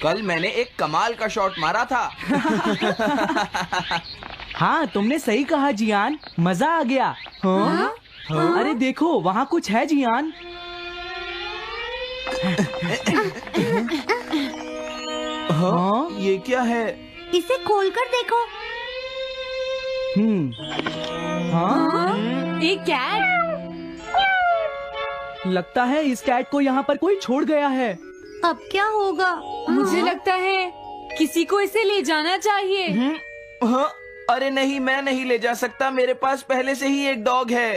कल मैंने एक कमाल का शॉट मारा था। हाँ, तुमने सही कहा जियान, मजा आ गया। हाँ? अरे देखो, वहाँ कुछ है जियान। हाँ? ये क्या है? इसे खोलकर देखो। हाँ? एक कैट। लगता है इस कैट को यहाँ पर कोई छोड़ गया है। अब क्या होगा? मुझे लगता है किसी को इसे ले जाना चाहिए। हाँ? अरे नहीं, मैं नहीं ले जा सकता, मेरे पास पहले से ही एक डॉग है।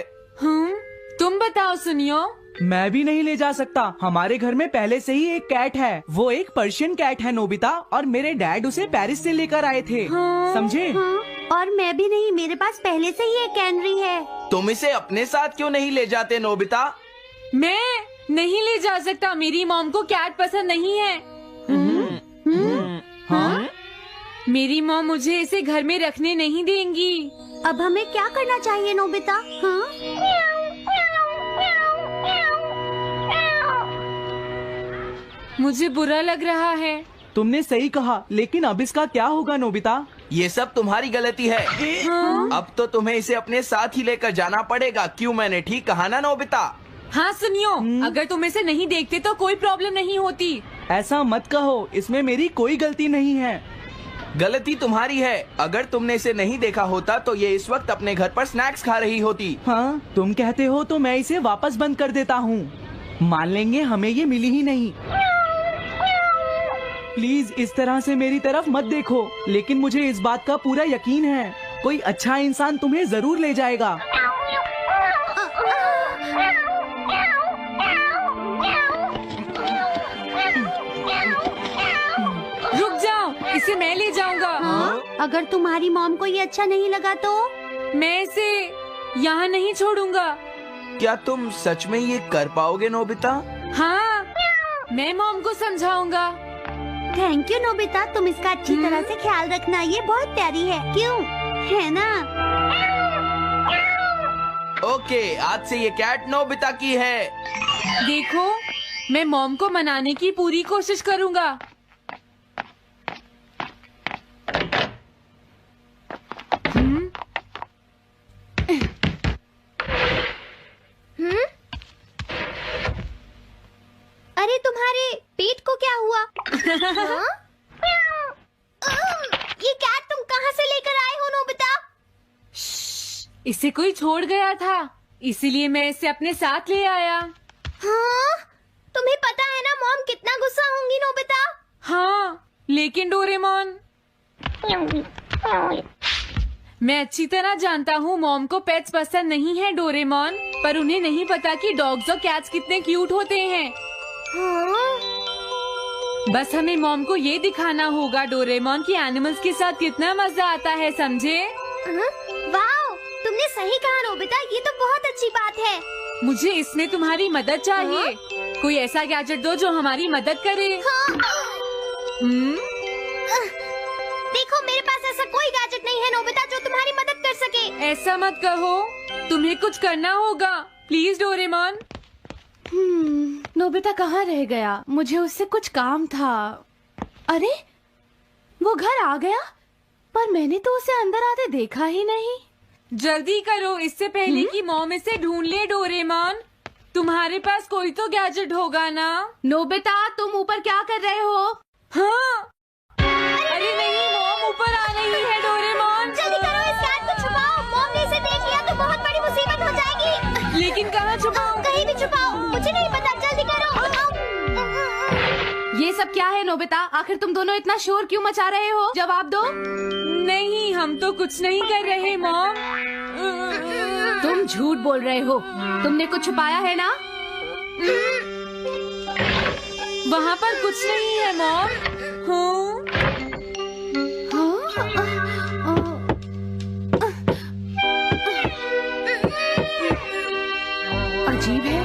तुम बताओ सुनियो। मैं भी नहीं ले जा सकता, हमारे घर में पहले से ही एक कैट है। वो एक पर्शियन कैट है नोबिता, और मेरे डैड उसे पेरिस से लेकर आए थे। समझे? और मैं भी नहीं, मेरे पास पहले से ही एक कैनरी है। तुम इसे अपने साथ क्यों नहीं ले जाते नोबिता? मैं नहीं ले जा सकता, मेरी मॉम को कैट पसंद नहीं है। हाँ? मेरी मॉम मुझे इसे घर में रखने नहीं देंगी। अब हमें क्या करना चाहिए नोबिता? हाँ? मुझे बुरा लग रहा है। तुमने सही कहा, लेकिन अब इसका क्या होगा नोबिता? ये सब तुम्हारी गलती है। अब तो तुम्हें इसे अपने साथ ही लेकर जाना पड़ेगा। क्यों, मैंने ठीक कहा ना नोबिता? हाँ सुनियो, अगर तुम इसे नहीं देखते तो कोई प्रॉब्लम नहीं होती। ऐसा मत कहो, इसमें मेरी कोई गलती नहीं है। गलती तुम्हारी है। अगर तुमने इसे नहीं देखा होता तो ये इस वक्त अपने घर पर स्नैक्स खा रही होती। हाँ, तुम कहते हो तो मैं इसे वापस बंद कर देता हूँ। मान लेंगे हमें ये मिली ही नहीं। प्लीज इस तरह से मेरी तरफ मत देखो, लेकिन मुझे इस बात का पूरा यकीन है, कोई अच्छा इंसान तुम्हें जरूर ले जाएगा। रुक जाओ, इसे मैं ले जाऊंगा। हाँ? अगर तुम्हारी मॉम को ये अच्छा नहीं लगा तो? मैं इसे यहाँ नहीं छोड़ूंगा। क्या तुम सच में ये कर पाओगे नोबिता? हाँ, मैं मॉम को समझाऊंगा। थैंक यू नोबिता, तुम इसका अच्छी तरह से ख्याल रखना, ये बहुत प्यारी है। क्यों, है ना? ओके, आज से ये कैट नोबिता की है। देखो, मैं मॉम को मनाने की पूरी कोशिश करूंगा। अरे तुम्हारे पेट को क्या हुआ? हाँ? ये कैट तुम कहाँ से लेकर आए हो नोबिता? इसे कोई छोड़ गया था, इसीलिए मैं इसे अपने साथ ले आया। हाँ? तुम्हें पता है ना मॉम कितना गुस्सा होंगी नोबिता? हाँ, लेकिन डोरेमोन, मैं अच्छी तरह जानता हूँ मॉम को पेट्स पसंद नहीं है डोरेमोन, पर उन्हें नहीं पता कि डॉग्स और कैट्स कितने क्यूट होते हैं। हाँ? बस हमें मॉम को ये दिखाना होगा डोरेमोन कि एनिमल्स के साथ कितना मजा आता है, समझे? वाओ, तुमने सही कहा नोबिता, ये तो बहुत अच्छी बात है। मुझे इसमें तुम्हारी मदद चाहिए। कोई ऐसा गैजेट दो जो हमारी मदद करे। देखो, मेरे पास ऐसा कोई गैजेट नहीं है नोबिता जो तुम्हारी मदद कर सके। ऐसा मत कहो, तुम्हें कुछ करना होगा, प्लीज डोरेमोन। नोबिता कहाँ रह गया? मुझे उससे कुछ काम था। अरे, वो घर आ गया, पर मैंने तो उसे अंदर आते देखा ही नहीं। जल्दी करो, इससे पहले कि मॉम इसे ढूंढ ले डोरेमोन। तुम्हारे पास कोई तो गैजेट होगा ना? नोबिता, तुम ऊपर क्या कर रहे हो? हाँ? अरे नहीं, मॉम ऊपर आ रही है डोरेमोन। जल्दी करो, इस कैट को छुपाओ। मॉम ने इसे देख लिया तो बहुत बड़ी मुसीबत हो जाएगी। लेकिन कहाँ छुपाऊं? कहीं भी छुपाओ, मुझे नहीं पता, जल्दी करो। ये सब क्या है नोबिता? आखिर तुम दोनों इतना शोर क्यों मचा रहे हो? जवाब दो। नहीं, हम तो कुछ नहीं कर रहे मॉम। तुम झूठ बोल रहे हो, तुमने कुछ छुपाया है ना? वहाँ पर कुछ नहीं है मॉम। अजीब है।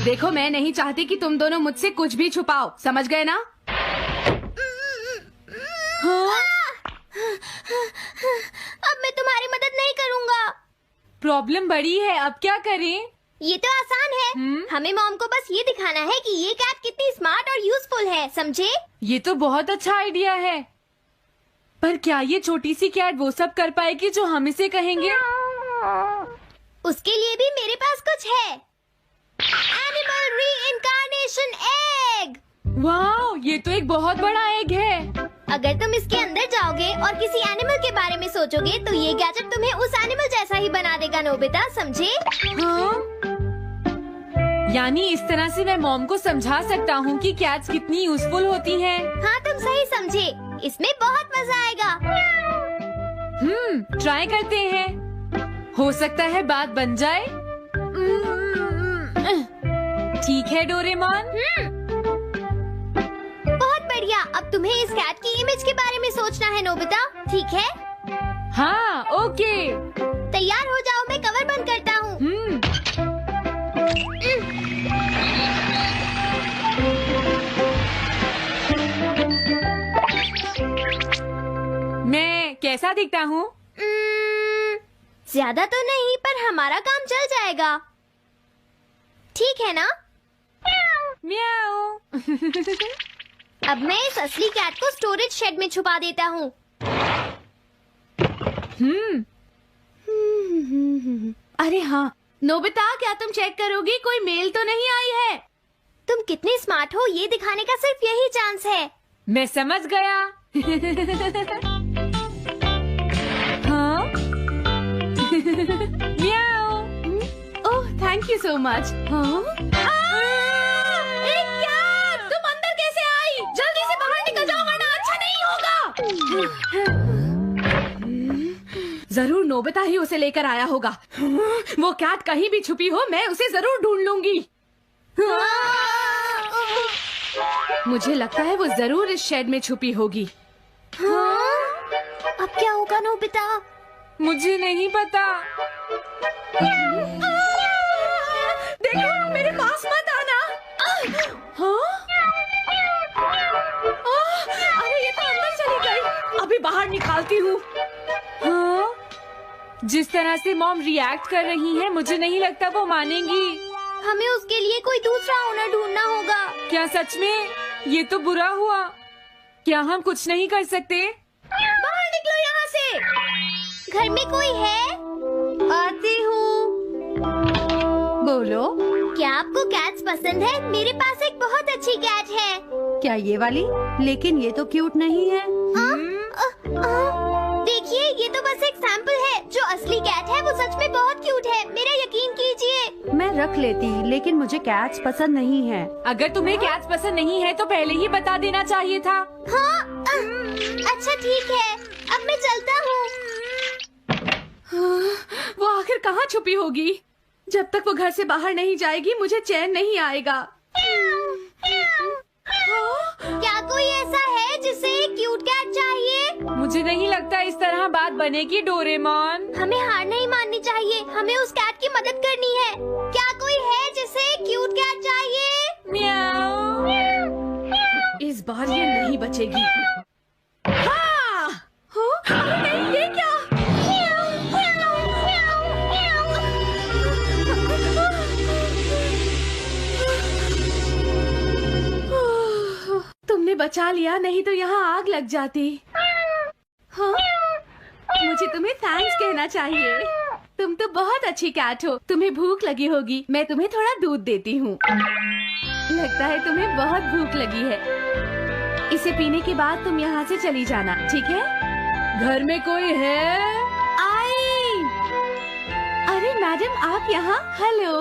देखो, मैं नहीं चाहती कि तुम दोनों मुझसे कुछ भी छुपाओ, समझ गए ना? अब मैं तुम्हारी मदद नहीं करूँगा। प्रॉब्लम बड़ी है, अब क्या करें? ये तो आसान है। हमें मॉम को बस ये दिखाना है कि ये कैट कितनी स्मार्ट और यूजफुल है, समझे? ये तो बहुत अच्छा आइडिया है, पर क्या ये छोटी सी कैट वो सब कर पाएगी जो हम इसे कहेंगे? उसके लिए भी मेरे पास कुछ है। Animal reincarnation egg. वाह, ये तो एक बहुत बड़ा एग है। अगर तुम इसके अंदर जाओगे और किसी एनिमल के बारे में सोचोगे तो ये गैजेट तुम्हें उस एनिमल जैसा ही बना देगा, नोबिता, समझे? हाँ? यानी इस तरह से मैं मॉम को समझा सकता हूँ कि कैट्स कितनी यूजफुल होती हैं। हाँ, तुम सही समझे। इसमें बहुत मजा आएगा। ट्राई करते हैं। हो सकता है बात बन जाए। ठीक है डोरेमोन। बहुत बढ़िया। अब तुम्हें इस कैट की इमेज के बारे में सोचना है, नोबिता, ठीक है? हाँ, ओके। तैयार हो जाओ, मैं कवर बंद करता हूँ। मैं कैसा दिखता हूँ? ज्यादा तो नहीं, पर हमारा काम चल जाएगा, ठीक है ना? म्याऊ। अब मैं इस असली कैट को स्टोरेज शेड में छुपा देता हूँ। अरे हाँ, नोबिता, क्या तुम चेक करोगी कोई मेल तो नहीं आई है? तुम कितने स्मार्ट हो ये दिखाने का सिर्फ यही चांस है। मैं समझ गया। हाँ? म्याऊ। ओह, थैंक यू सो मच। हाँ? तुम अंदर कैसे आई? जल्दी से बाहर निकल जाओ वरना अच्छा नहीं होगा। जरूर नोबिता ही उसे लेकर आया होगा। वो कैट कहीं भी छुपी हो, मैं उसे जरूर ढूंढ लूंगी। मुझे लगता है वो जरूर इस शेड में छुपी होगी। अब क्या होगा, नोबिता? मुझे नहीं पता। देखो, मेरे पास मत आना। हाँ? अरे ये तो अंदर चली गई। अभी बाहर निकालती हूँ। हाँ? जिस तरह से मॉम रिएक्ट कर रही है, मुझे नहीं लगता वो मानेंगी। हमें उसके लिए कोई दूसरा ओनर ढूंढना होगा। क्या सच में? ये तो बुरा हुआ। क्या हम कुछ नहीं कर सकते? बाहर निकलो यहाँ से। घर में कोई है? आती हूँ। बोलो, क्या आपको कैट्स पसंद है? मेरे पास एक बहुत अच्छी कैट है। क्या ये वाली? लेकिन ये तो क्यूट नहीं है। देखिए, ये तो बस एक सैंपल है। जो असली कैट है वो सच में बहुत क्यूट है, मेरा यकीन कीजिए। मैं रख लेती, लेकिन मुझे कैट्स पसंद नहीं है। अगर तुम्हें कैट्स पसंद नहीं है तो पहले ही बता देना चाहिए था। हाँ, अच्छा ठीक है, अब मैं चलता हूँ। वो आखिर कहाँ छुपी होगी? जब तक वो घर से बाहर नहीं जाएगी मुझे चैन नहीं आएगा। क्या कोई ऐसा है जिसे एक क्यूट कैट चाहिए? मुझे नहीं लगता इस तरह बात बनेगी डोरेमोन। हमें हार नहीं माननी चाहिए, हमें उस कैट की मदद करनी है। क्या कोई है जिसे एक क्यूट कैट चाहिए? म्याऊ। इस बार ये नहीं बचेगी। हाँ! नहीं, ये क्या? तुमने बचा लिया, नहीं तो यहाँ आग लग जाती। हाँ? मुझे तुम्हें थैंक्स कहना चाहिए। तुम तो बहुत अच्छी कैट हो। तुम्हें भूख लगी होगी, मैं तुम्हें थोड़ा दूध देती हूँ। लगता है तुम्हें बहुत भूख लगी है। इसे पीने के बाद तुम यहाँ से चली जाना, ठीक है? घर में कोई है? आई! अरे मैडम, आप यहाँ? हेलो।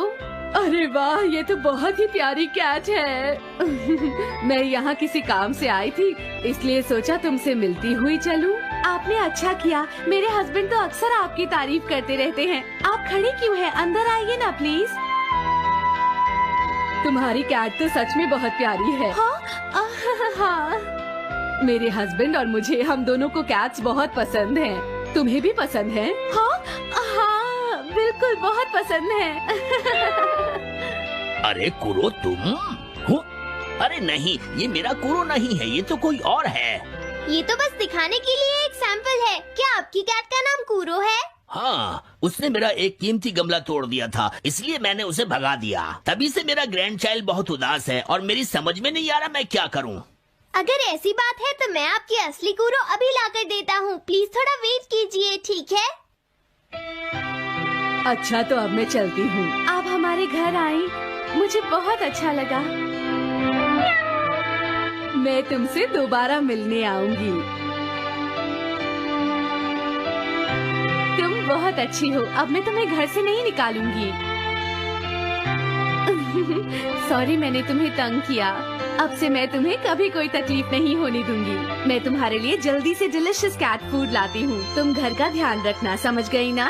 अरे वाह, ये तो बहुत ही प्यारी कैट है। मैं यहाँ किसी काम से आई थी, इसलिए सोचा तुमसे मिलती हुई चलूं। आपने अच्छा किया। मेरे हस्बैंड तो अक्सर आपकी तारीफ करते रहते हैं। आप खड़ी क्यों हैं? अंदर आइए ना प्लीज। तुम्हारी कैट तो सच में बहुत प्यारी है। हाँ। मेरे हस्बैंड और मुझे, हम दोनों को कैट्स बहुत पसंद हैं। तुम्हें भी पसंद है? हाँ, बिल्कुल बहुत पसंद है। अरे कुरो, तुम हो? अरे नहीं, ये मेरा कुरो नहीं है, ये तो कोई और है। ये तो बस दिखाने के लिए एक सैंपल है। क्या आपकी कैट का नाम कूरो है? हाँ, उसने मेरा एक कीमती गमला तोड़ दिया था, इसलिए मैंने उसे भगा दिया। तभी से मेरा ग्रैंड चाइल्ड बहुत उदास है और मेरी समझ में नहीं आ रहा मैं क्या करूँ। अगर ऐसी बात है तो मैं आपकी असली कूरो अभी लाकर देता हूँ। प्लीज थोड़ा वेट कीजिए, ठीक है? अच्छा, तो अब मैं चलती हूँ। आप हमारे घर आई, मुझे बहुत अच्छा लगा। मैं तुमसे दोबारा मिलने आऊंगी। तुम बहुत अच्छी हो। अब मैं तुम्हें घर से नहीं निकालूंगी। सॉरी, मैंने तुम्हें तंग किया। अब से मैं तुम्हें कभी कोई तकलीफ नहीं होने दूंगी। मैं तुम्हारे लिए जल्दी से डिलिशियस कैट फूड लाती हूँ। तुम घर का ध्यान रखना, समझ गई ना?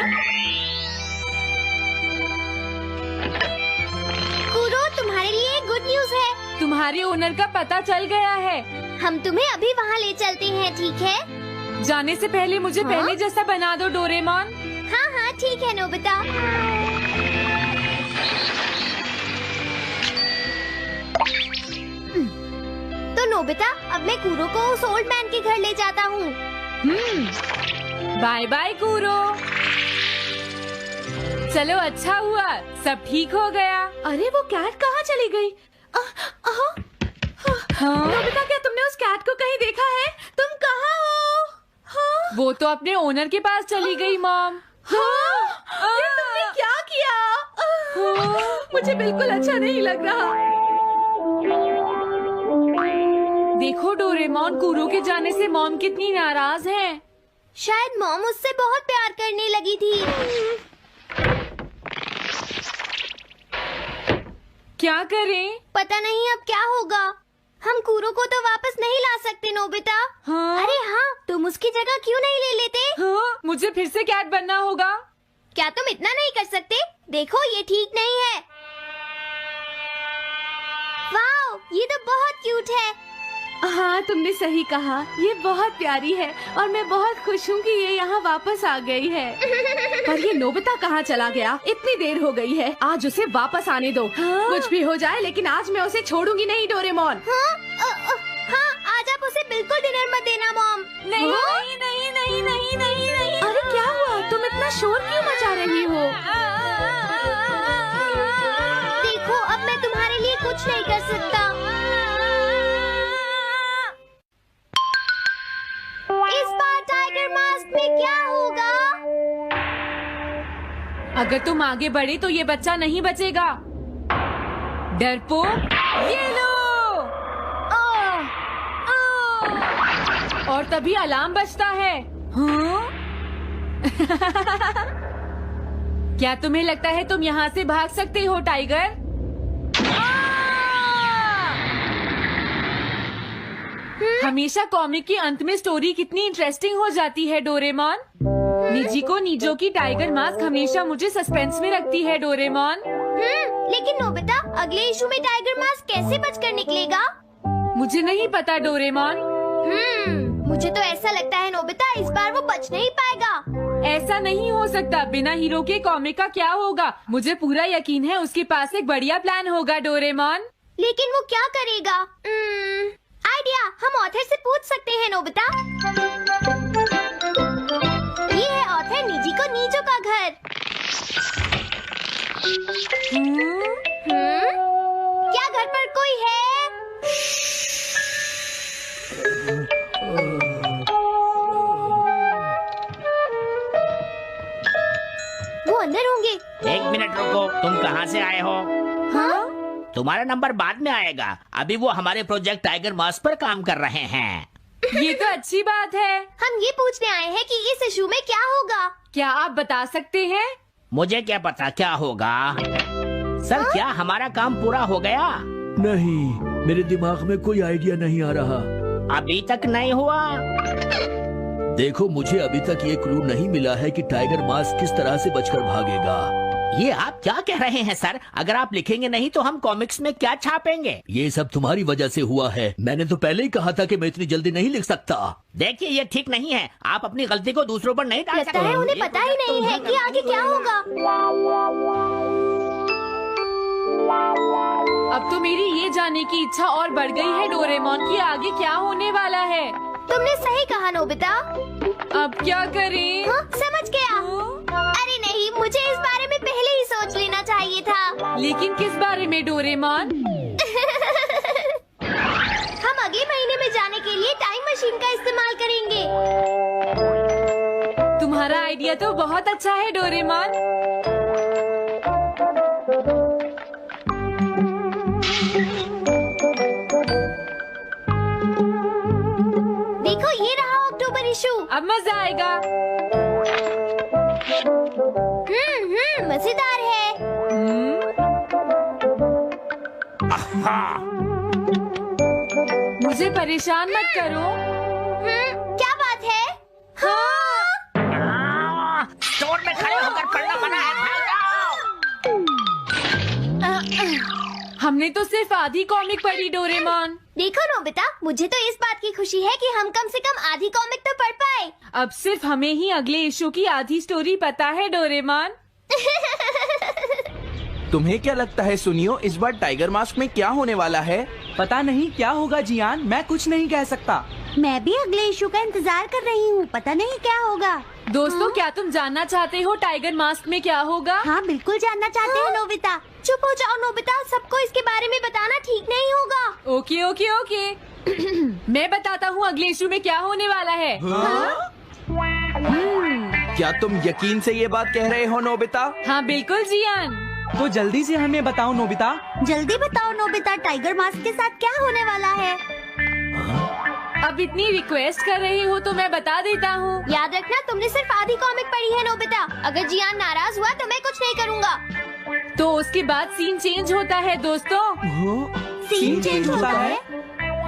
कूरो, तुम्हारे लिए गुड न्यूज है। तुम्हारे ओनर का पता चल गया है। हम तुम्हें अभी वहाँ ले चलते हैं, ठीक है? जाने से पहले मुझे हाँ? पहले जैसा बना दो डोरेमोन। हाँ हाँ, ठीक है नोबिता। तो नोबिता, अब मैं कूरो को उस ओल्ड मैन के घर ले जाता हूँ। बाय बाय कूरो। चलो, अच्छा हुआ, सब ठीक हो गया। अरे वो कैट कहाँ चली गई? नोबिता, क्या तुमने उस कैट को कहीं देखा है? तुम कहाँ हो? हाँ? वो तो अपने ओनर के पास चली गई मॉम। हाँ? ये तुमने क्या किया? मुझे बिल्कुल अच्छा नहीं लग रहा। देखो डोरेमोन, कूरो के जाने से मॉम कितनी नाराज हैं। शायद मॉम उससे बहुत प्यार करने लगी थी। क्या करें? पता नहीं अब क्या होगा। हम कूरो को तो वापस नहीं ला सकते नोबिता। हाँ? अरे हाँ, तुम उसकी जगह क्यों नहीं ले लेते? हाँ? मुझे फिर से कैट बनना होगा। क्या तुम इतना नहीं कर सकते? देखो, ये ठीक नहीं है। वाओ, ये तो बहुत क्यूट है। हाँ, तुमने सही कहा। ये बहुत प्यारी है और मैं बहुत खुश हूँ कि ये यहाँ वापस आ गई है। पर ये नोबिता कहाँ चला गया? इतनी देर हो गई है। आज उसे वापस आने दो। कुछ भी हो जाए, लेकिन आज मैं उसे छोड़ूंगी नहीं डोरेमोन। हाँ, आज आप उसे बिल्कुल डिनर मत देना मॉम। नहीं नहीं नहीं नहीं नहीं नहीं नहीं। अरे क्या हुआ? तुम इतना शोर क्यों मचा रही हो? देखो, अब मैं तुम्हारे लिए कुछ नहीं कर सकता। इस बार टाइगर मास्क में क्या होगा? अगर तुम आगे बढ़े तो ये बच्चा नहीं बचेगा। डरपोक, ये लो। और तभी अलार्म बजता है। हाँ? क्या तुम्हें लगता है तुम यहाँ से भाग सकते हो टाइगर? हमेशा कॉमिक के अंत में स्टोरी कितनी इंटरेस्टिंग हो जाती है डोरेमोन। निजी को नीजो की टाइगर मास्क हमेशा मुझे सस्पेंस में रखती है डोरेमोन। लेकिन नोबिता, अगले इशू में टाइगर मास्क कैसे बचकर निकलेगा? मुझे नहीं पता डोरेमोन। मुझे तो ऐसा लगता है नोबिता, इस बार वो बच नहीं पाएगा। ऐसा नहीं हो सकता। बिना हीरो के कॉमिक का क्या होगा? मुझे पूरा यकीन है उसके पास एक बढ़िया प्लान होगा डोरेमोन। लेकिन वो क्या करेगा? आइडिया, हम ऑथर से पूछ सकते हैं नोबिता। ये है ऑथर निजी को नीजो का घर। क्या घर पर कोई है? वो अंदर होंगे। एक मिनट रुको, तुम कहाँ से आए हो? हाँ? तुम्हारा नंबर बाद में आएगा। अभी वो हमारे प्रोजेक्ट टाइगर मास्क पर काम कर रहे हैं। ये तो अच्छी बात है। हम ये पूछने आए हैं कि इस इशू में क्या होगा। क्या आप बता सकते हैं? मुझे क्या पता क्या होगा। सर, क्या हमारा काम पूरा हो गया? नहीं, मेरे दिमाग में कोई आइडिया नहीं आ रहा। अभी तक नहीं हुआ। देखो, मुझे अभी तक ये क्लू नहीं मिला है कि टाइगर मास्क किस तरह से बचकर भागेगा। ये आप क्या कह रहे हैं सर? अगर आप लिखेंगे नहीं तो हम कॉमिक्स में क्या छापेंगे? ये सब तुम्हारी वजह से हुआ है। मैंने तो पहले ही कहा था कि मैं इतनी जल्दी नहीं लिख सकता। देखिए, ये ठीक नहीं है। आप अपनी गलती को दूसरों पर नहीं डाल लगता सकते। है उन्हें पता ही नहीं है कि आगे क्या होगा। अब तो मेरी ये जानने की इच्छा और बढ़ गई है डोरेमोन कि आगे क्या होने वाला है। तुमने सही कहा नोबिता। अब क्या करें? हाँ, समझ गया। था। लेकिन किस बारे में डोरेमोन? हम अगले महीने में जाने के लिए टाइम मशीन का इस्तेमाल करेंगे। तुम्हारा आइडिया तो बहुत अच्छा है डोरेमोन। देखो ये रहा अक्टूबर इशू। अब मजा आएगा। मजेदार है। मुझे परेशान मत करो। क्या बात है? स्टोर में खड़े होकर पढ़ना मना है, भाग जाओ। हमने तो सिर्फ आधी कॉमिक पढ़ी डोरेमोन। देखो नोबिता, मुझे तो इस बात की खुशी है कि हम कम से कम आधी कॉमिक तो पढ़ पाए। अब सिर्फ हमें ही अगले इशू की आधी स्टोरी पता है डोरेमोन। तुम्हें क्या लगता है सुनियो, इस बार टाइगर मास्क में क्या होने वाला है? पता नहीं क्या होगा जियान, मैं कुछ नहीं कह सकता। मैं भी अगले इशू का इंतजार कर रही हूँ, पता नहीं क्या होगा। दोस्तों, क्या तुम जानना चाहते हो टाइगर मास्क में क्या होगा? हाँ बिल्कुल जानना चाहते हैं नोबिता। चुप हो जाओ नोबिता, सबको इसके बारे में बताना ठीक नहीं होगा। Okay okay okay. मैं बताता हूँ अगले इशू में क्या होने वाला है। क्या तुम यकीन से ये बात कह रहे हो नोबिता? हाँ बिल्कुल जियान। तो जल्दी से हमें बताओ नोबिता। जल्दी बताओ नोबिता, टाइगर मास्क के साथ क्या होने वाला है? अब इतनी रिक्वेस्ट कर रही हो तो मैं बता देता हूँ। याद रखना, तुमने सिर्फ आधी कॉमिक पढ़ी है नोबिता। अगर जियान नाराज हुआ तो मैं कुछ नहीं करूँगा। तो उसके बाद सीन चेंज होता है दोस्तों, सीन चेंज होता है?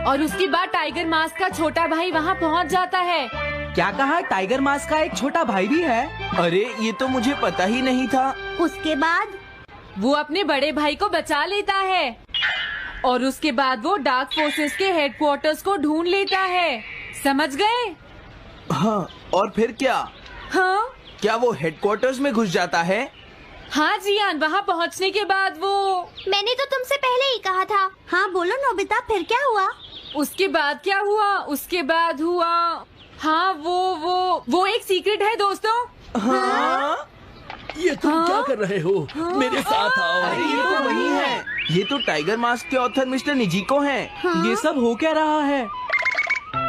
और उसके बाद टाइगर मास्क का छोटा भाई वहाँ पहुँच जाता है। क्या कहा? टाइगर मास्क का एक छोटा भाई भी है? अरे ये तो मुझे पता ही नहीं था। उसके बाद वो अपने बड़े भाई को बचा लेता है और उसके बाद वो डार्क फोर्सेस के हेडक्वार्टर्स को ढूंढ लेता है। समझ गए? हाँ, और फिर क्या? हाँ क्या वो हेडक्वार्टर्स में घुस जाता है? हाँ जियान, वहाँ पहुँचने के बाद वो मैंने तो तुमसे पहले ही कहा था। हाँ बोलो नोबिता, फिर क्या हुआ? उसके बाद क्या हुआ? उसके बाद हुआ, हाँ वो एक सीक्रेट है दोस्तों। हाँ? ये तुम क्या कर रहे हो? मेरे साथ आओ। अरे ये तो वही है, ये तो टाइगर मास्क के ऑथर मिस्टर निजिको हैं। ये सब हो क्या रहा है?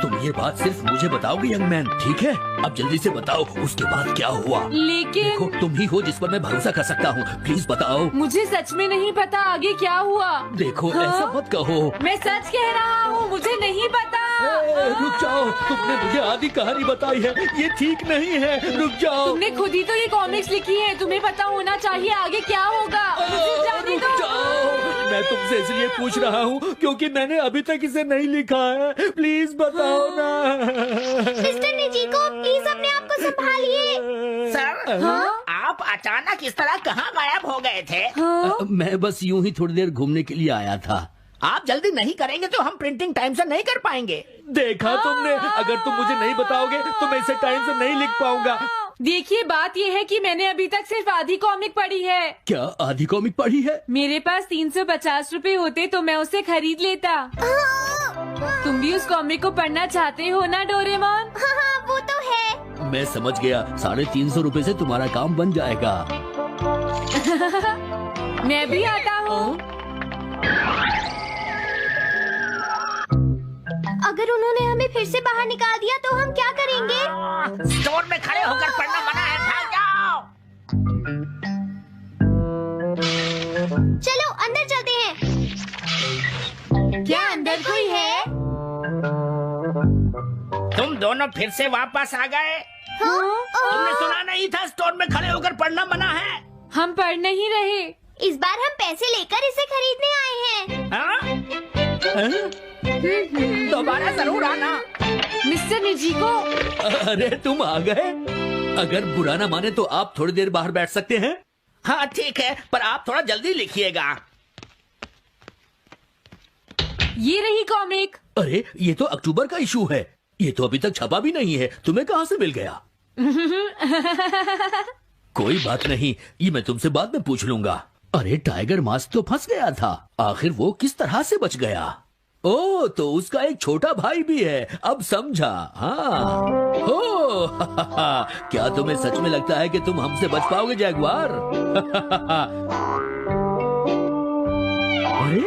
तुम ये बात सिर्फ मुझे बताओगे यंग मैन, ठीक है? अब जल्दी से बताओ उसके बाद क्या हुआ। लेकिन देखो, तुम ही हो जिस पर मैं भरोसा कर सकता हूँ, प्लीज बताओ। मुझे सच में नहीं पता आगे क्या हुआ। देखो हाँ? ऐसा मत कहो। मैं सच कह रहा हूँ, मुझे नहीं पता। रुक जाओ, तुमने मुझे आधी कहानी बताई है, ये ठीक नहीं है। रुक जाओ। तुमने खुद ही तो ये कॉमिक्स लिखी है, तुम्हें पता होना चाहिए आगे क्या होगा। मुझे जाने रुक दो। जाओ, मैं तुमसे इसलिए पूछ रहा हूँ क्योंकि मैंने अभी तक इसे नहीं लिखा है। प्लीज बताओ ना। मिस्टर निजिको, प्लीज अपने आप को संभालिए। सर, आप अचानक इस तरह कहाँ गायब हो गए थे? मैं बस यूं ही थोड़ी देर घूमने के लिए आया था। आप जल्दी नहीं करेंगे तो हम प्रिंटिंग टाइम से नहीं कर पाएंगे। देखा तुमने, अगर तुम मुझे नहीं बताओगे तो मैं इसे टाइम से नहीं लिख पाऊंगा। देखिए, बात ये है कि मैंने अभी तक सिर्फ आधी कॉमिक पढ़ी है। क्या आधी कॉमिक पढ़ी है? मेरे पास 350 रुपए होते तो मैं उसे खरीद लेता। तुम भी उस कॉमिक को पढ़ना चाहते हो ना डोरेमोन? हाँ वो तो है। मैं समझ गया, 350 रुपए से तुम्हारा काम बन जाएगा। मैं भी आता हूँ। अगर उन्होंने हमें फिर से बाहर निकाल दिया तो हम क्या करेंगे? स्टोर में खड़े होकर पढ़ना मना है, भाग जाओ। चलो अंदर चलते हैं। क्या अंदर कोई है? तुम दोनों फिर से वापस आ गए। तुमने सुना नहीं था स्टोर में खड़े होकर पढ़ना मना है? हम पढ़ नहीं रहे। इस बार हम पैसे लेकर इसे खरीदने आए हैं। हाँ? दोबारा जरूर आना। मिस्टर निजिको, अरे तुम आ गए। अगर बुरा ना माने तो आप थोड़ी देर बाहर बैठ सकते हैं। हाँ ठीक है, पर आप थोड़ा जल्दी लिखिएगा। ये रही कॉमिक। अरे ये तो अक्टूबर का इशू है, ये तो अभी तक छपा भी नहीं है। तुम्हें कहाँ से मिल गया? कोई बात नहीं, ये मैं तुमसे बाद में पूछ लूंगा। अरे टाइगर मास्क तो फंस गया था, आखिर वो किस तरह से बच गया? ओ, तो उसका एक छोटा भाई भी है, अब समझा। हाँ। ओ, क्या तुम्हें सच में लगता है कि तुम हमसे बच पाओगे जैगुआर? अरे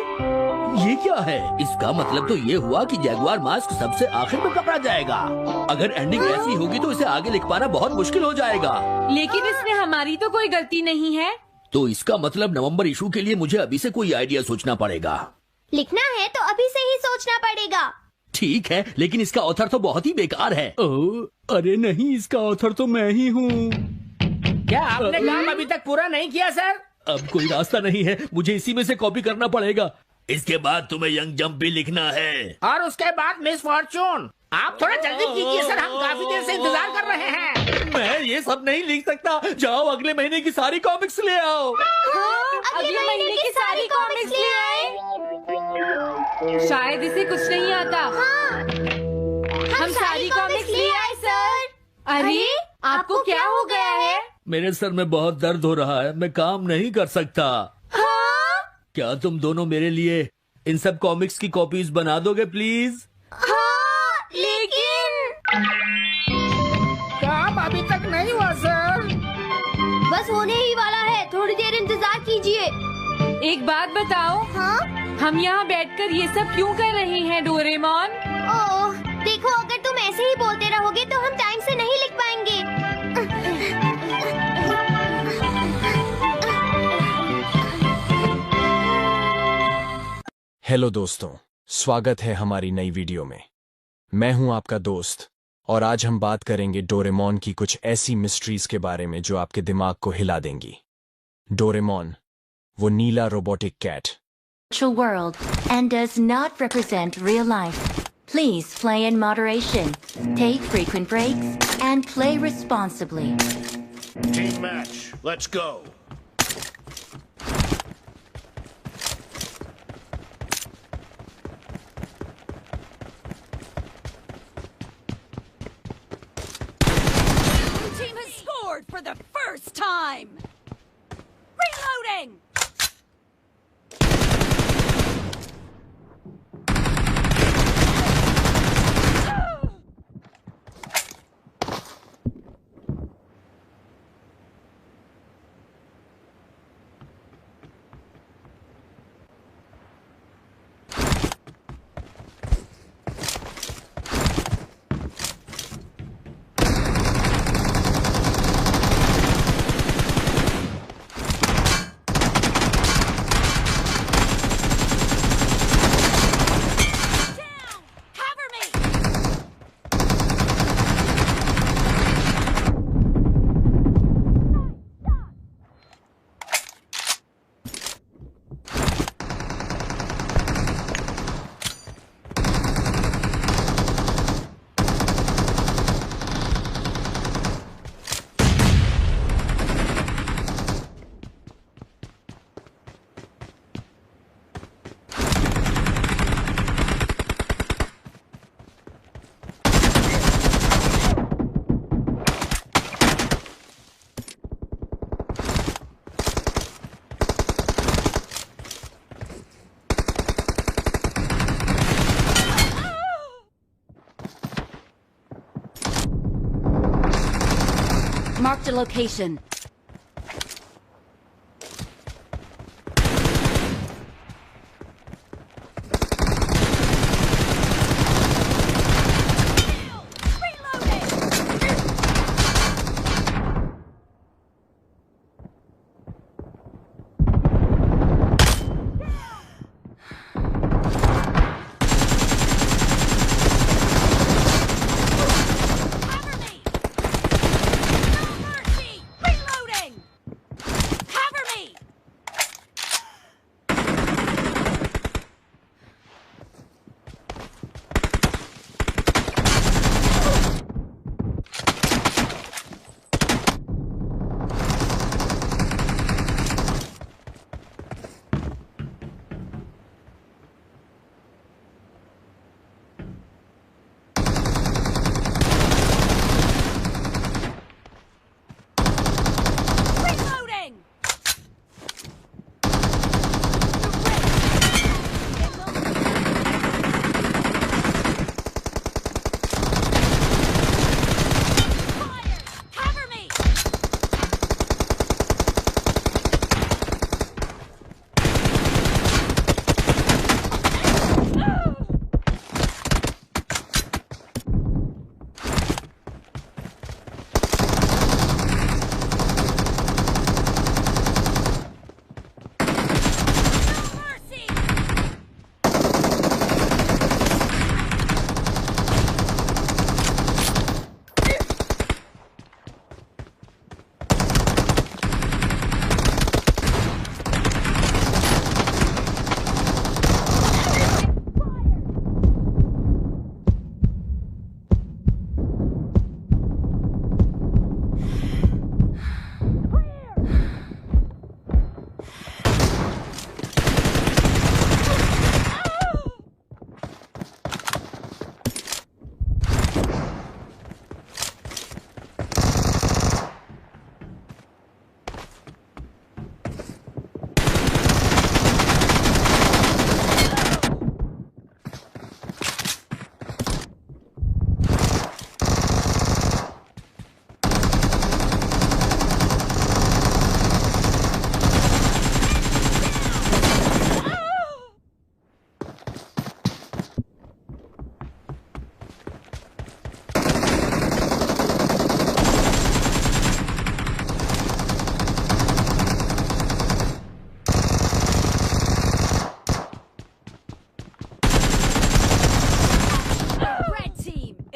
ये क्या है? इसका मतलब तो ये हुआ कि जैगुआर मास्क सबसे आखिर में पकड़ा जाएगा। अगर एंडिंग ऐसी होगी तो इसे आगे लिख पाना बहुत मुश्किल हो जाएगा। लेकिन इसमें हमारी तो कोई गलती नहीं है। तो इसका मतलब नवंबर इशू के लिए मुझे अभी से कोई आइडिया सोचना पड़ेगा। लिखना है तो अभी से ही सोचना पड़ेगा। ठीक है, लेकिन इसका ऑथर तो बहुत ही बेकार है। अरे नहीं, इसका ऑथर तो मैं ही हूँ। क्या आपने काम अभी तक पूरा नहीं किया सर? अब कोई रास्ता नहीं है, मुझे इसी में से कॉपी करना पड़ेगा। इसके बाद तुम्हें यंग जंप भी लिखना है। और उसके बाद मिस फॉर्चून। आप थोड़ा जल्दी कीजिए सर, हम काफी देर से इंतजार कर रहे हैं। मैं ये सब नहीं लिख सकता। जाओ अगले महीने की सारी कॉमिक्स ले आओ। अगले महीने की सारी कॉमिक्स ले आए। शायद इसे कुछ नहीं आता। हम सारी कॉमिक्स ले आए सर। अरे आपको क्या हो गया है? मेरे सर में बहुत दर्द हो रहा है, मैं काम नहीं कर सकता। क्या तुम दोनों मेरे लिए इन सब कॉमिक्स की कॉपीज बना दोगे प्लीज? लेकिन काम अभी तक नहीं हुआ सर। बस होने ही वाला है, थोड़ी देर इंतजार कीजिए। एक बात बताओ, हाँ? हम यहाँ बैठकर ये सब क्यों कर रहे हैं डोरेमोन? ओह, देखो अगर तुम ऐसे ही बोलते रहोगे तो हम टाइम से नहीं लिख पाएंगे। हेलो दोस्तों, स्वागत है हमारी नई वीडियो में। मैं हूं आपका दोस्त और आज हम बात करेंगे डोरेमोन की कुछ ऐसी मिस्ट्रीज के बारे में जो आपके दिमाग को हिला देंगी। डोरेमोन, वो नीला robotic cat, virtual world and does not represent real life. Please play in moderation, take frequent breaks, and play responsibly. Team match, let's go. Team has scored for the first time. Reloading. Marked a location.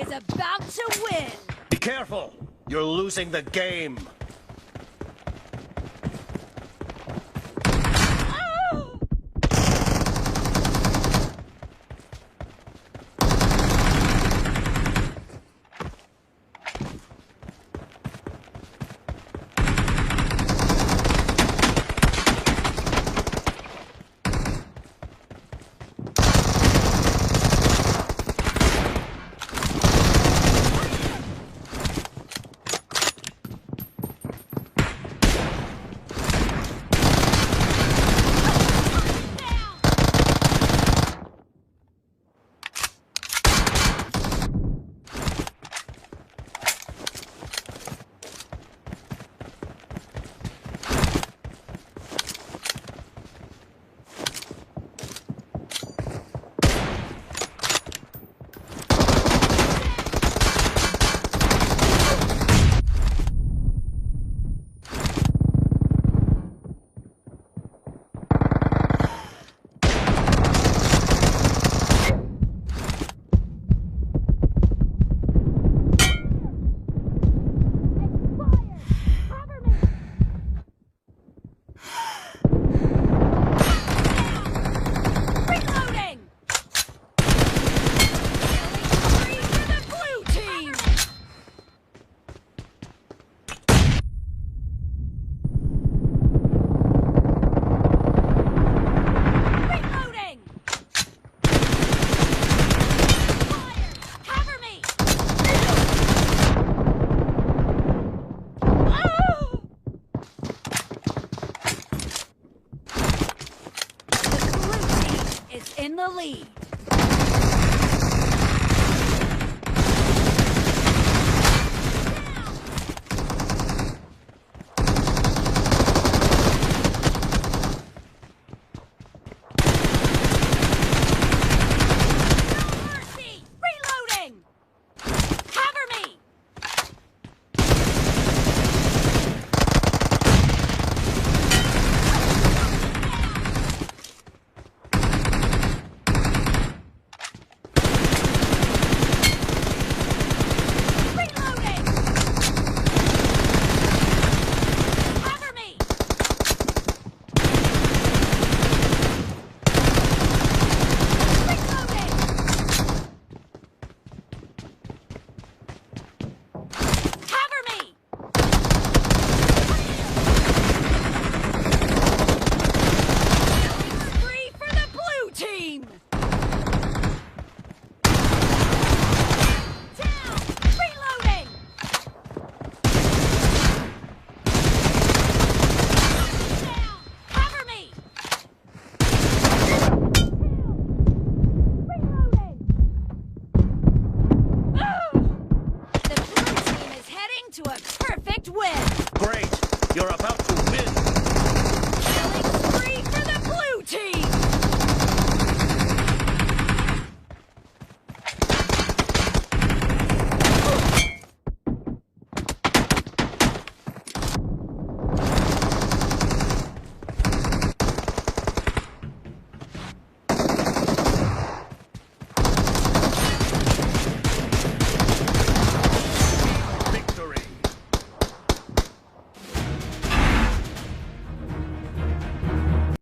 is about to win. Be careful. You're losing the game. In the lead. To a perfect win. Great. You're about